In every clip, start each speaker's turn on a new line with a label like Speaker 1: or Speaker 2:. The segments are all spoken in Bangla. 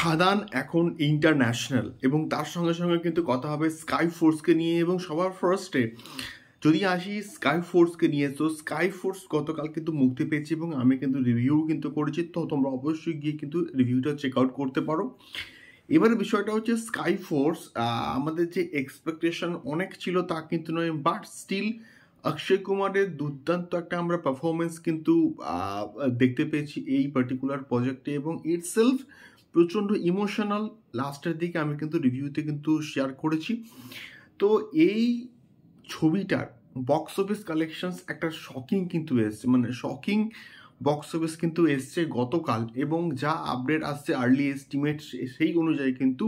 Speaker 1: খাদান এখন ইন্টারন্যাশনাল এবং তার সঙ্গে সঙ্গে কিন্তু কথা হবে স্কাই ফোর্সকে নিয়ে। এবং সবার ফার্স্টে যদি আসি স্কাই ফোর্সকে নিয়ে, তো স্কাই ফোর্স গতকাল কিন্তু মুক্তি পেয়েছে এবং আমি কিন্তু রিভিউ কিন্তু করেছি, তো তোমরা অবশ্যই গিয়ে কিন্তু রিভিউটা চেক আউট করতে পারো। এবারে বিষয়টা হচ্ছে স্কাই ফোর্স, আমাদের যে এক্সপেকটেশন অনেক ছিল তা কিন্তু নয়, বাট স্টিল অক্ষয় কুমারের দুর্দান্ত একটা আমরা পারফরমেন্স কিন্তু দেখতে পেয়েছি এই পার্টিকুলার প্রজেক্টে এবং ইটসেলফ প্রচণ্ড ইমোশনাল। লাস্টের দিকে আমি কিন্তু রিভিউতে কিন্তু শেয়ার করেছি। তো এই ছবিটার বক্স অফিস কালেকশনস একটা শকিং কিন্তু এসছে, মানে শকিং বক্স অফিস কিন্তু এসছে গতকাল, এবং যা আপডেট আসছে আর্লি এস্টিমেট সেই অনুযায়ী কিন্তু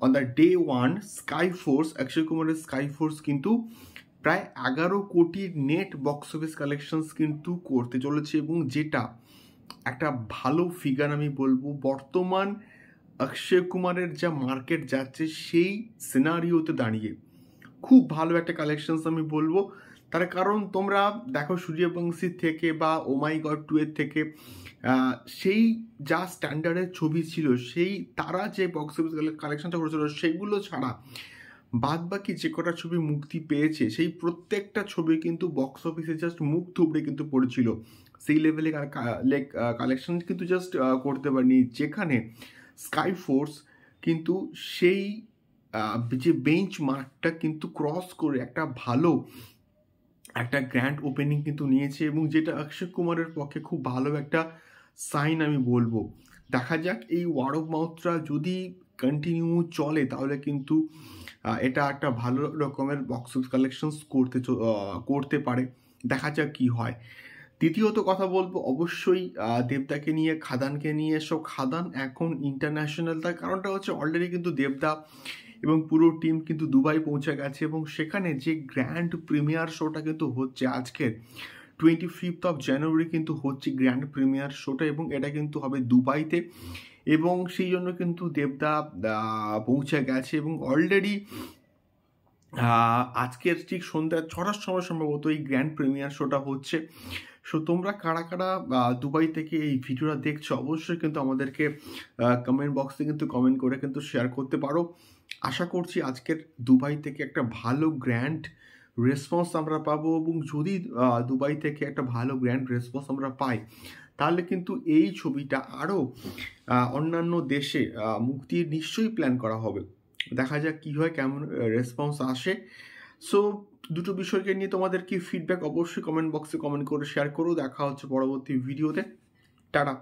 Speaker 1: on the day one Sky Force, Akshay কুমারের স্কাই ফোর্স কিন্তু প্রায় 11 কোটির নেট বক্স অফিস কালেকশনস কিন্তু করতে চলেছে, এবং যেটা একটা ভালো ফিগার আমি বলবো। বর্তমান অক্ষয় কুমারের যা মার্কেট যাচ্ছে সেই সিনারিওতে দাঁড়িয়ে খুব ভালো একটা কালেকশনস আমি বলবো। তার কারণ তোমরা দেখো সূর্যবংশী থেকে বা ও মাই গড 2 এর থেকে সেই যা স্ট্যান্ডার্ডের ছবি ছিল, সেই তারা যে বক্স অফিস কালেকশনটা করেছিল সেগুলো ছাড়া বাদ বাকি যে কটা ছবি মুক্তি পেয়েছে সেই প্রত্যেকটা ছবি কিন্তু বক্স অফিসে জাস্ট মুখ থুবড়ে কিন্তু পড়েছিল, সেই লেভেলে কালেকশন কিন্তু জাস্ট করতে পারেনি। যেখানে স্কাই ফোর্স কিন্তু সেই যে বেঞ্চ মার্কটা কিন্তু ক্রস করে একটা ভালো একটা গ্র্যান্ড ওপেনিং কিন্তু নিয়েছে, এবং যেটা অক্ষয় কুমারের পক্ষে খুব ভালো একটা সাইন আমি বলবো। দেখা যাক এই ওয়ার্ড অফ মাউথটা যদি কন্টিনিউ চলে তাহলে কিন্তু এটা একটা ভালো রকমের বক্স অফিস কালেকশনস করতে পারে। দেখা যাক কি হয়। দ্বিতীয়ত কথা বলবো অবশ্যই দেবদাকে নিয়ে, খাদানকে নিয়ে। সো খাদান এখন ইন্টারন্যাশনাল, তার কারণটা হচ্ছে অলরেডি কিন্তু দেবদা এবং পুরো টিম কিন্তু দুবাই পৌঁছে গেছে, এবং সেখানে যে গ্র্যান্ড প্রিমিয়ার শোটা কিন্তু হচ্ছে আজকের 25th of January কিন্তু হচ্ছে গ্র্যান্ড প্রিমিয়ার শোটা, এবং এটা কিন্তু হবে দুবাইতে, এবং সেই জন্য কিন্তু দেবদা পৌঁছে গেছে এবং অলরেডি আজকের ঠিক সন্ধ্যা 6টার সময় সম্ভবত এই গ্র্যান্ড প্রিমিয়ার শোটা হচ্ছে। সো তোমরা কারা কারা দুবাই থেকে এই ভিডিওটা দেখছো অবশ্যই কিন্তু আমাদেরকে কমেন্ট বক্সে কিন্তু কমেন্ট করে কিন্তু শেয়ার করতে পারো। আশা করছি আজকের দুবাই থেকে একটা ভালো গ্র্যান্ড রেসপন্স আমরা পাবো, এবং যদি দুবাই থেকে একটা ভালো গ্র্যান্ড রেসপন্স আমরা পাই তাহলে কিন্তু এই ছবিটা আরও অন্যান্য দেশে মুক্তির নিশ্চয়ই প্ল্যান করা হবে। দেখা যাক কী হয়, কেমন রেসপন্স আসে। সো দুটো বিষয়কে নিয়ে তোমাদের কি ফিডব্যাক অবশ্যই কমেন্ট বক্সে কমেন্ট করে শেয়ার করো। দেখা হচ্ছে পরবর্তী ভিডিওতে। টাটা।